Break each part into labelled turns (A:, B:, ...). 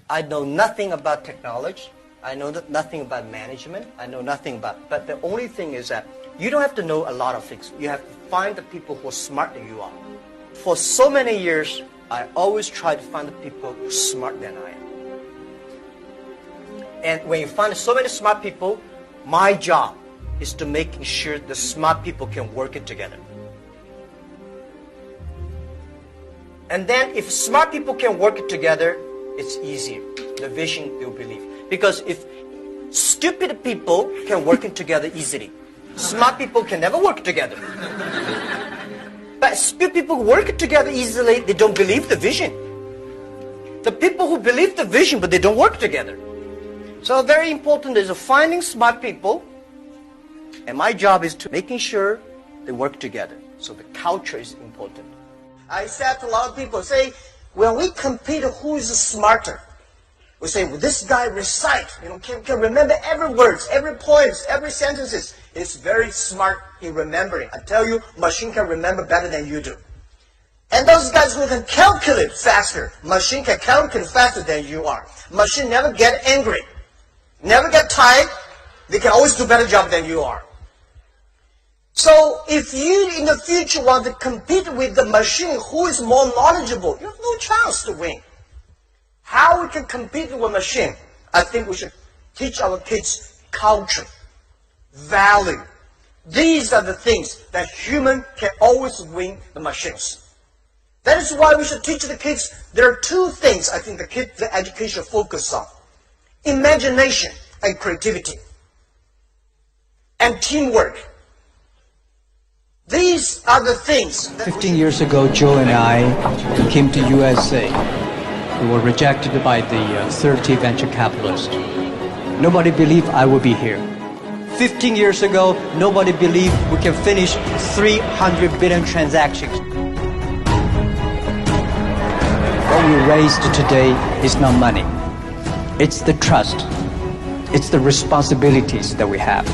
A: I know nothing about technology. I know nothing about management. I know nothing about, but the only thing is that you don't have to know a lot of things. You have to find the people who are smarter than you are. For so many years, I always try to find the people who are smarter than I am. And when you find so many smart people, my job is to making sure the smart people can work it together. And then if smart people can work it together, it's easier. The vision they'll believe. Because if stupid people can work it together easily, smart people can never work together. But stupid people work it together easily, they don't believe the vision. The people who believe the vision, but they don't work together. So very important is finding smart people, and my job is to making sure they work together. So the culture is important. I said to a lot of people, say, when we compete who is smarter, we say, well, this guy recite, can remember every word, every poem, every sentences. It's very smart in remembering. I tell you, machine can remember better than you do. And those guys who can calculate faster, machine can calculate faster than you are. Machine never get angry, never get tired. They can always do a better job than you are. So if you in the future want to compete with the machine who is more knowledgeable, you have no chance to win. How we can compete with a machine? I think we should teach our kids culture, value. These are the things that human can always win the machines. That is why we should teach the kids. There are two things I think the education focus on: imagination and creativity, and teamwork. These are the things.
B: 15 years ago, Joe and I came to USA. We were rejected by the 30 venture capitalists. Nobody believed I would be here. 15 years ago, nobody believed we can finish 300 billion transactions. What we raised today is not money. It's the trust. It's the responsibilities that we have.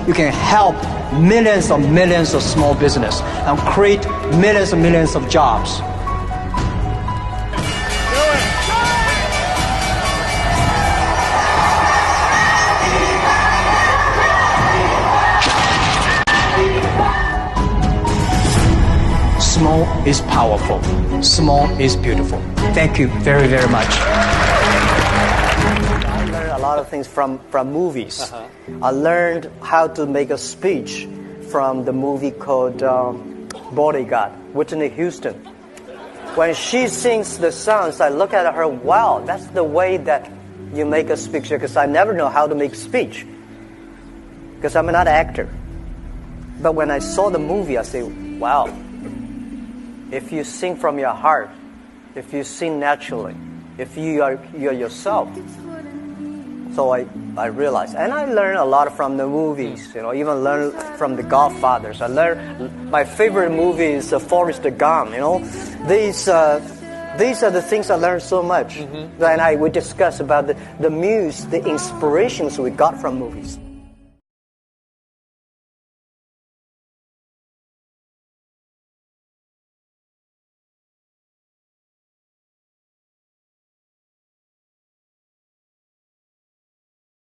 B: You can help millions of small business and create millions of jobs. Small is powerful. Small is beautiful. Thank you very, very much.
A: I learned a lot of things from movies. I learned how to make a speech from the movie called Bodyguard, Whitney Houston. When she sings the songs, I look at her, wow, that's the way that you make a speech, because I never know how to make speech, because I'm not an actor. But when I saw the movie, I say, wow, if you sing from your heart, if you sing naturally, if you're yourself. So I realized, and I learned a lot from the movies, even learned from the Godfathers. I learned, my favorite movie is Forrest Gump, These are the things I learned so much. And we discuss about the muse, the inspirations we got from movies.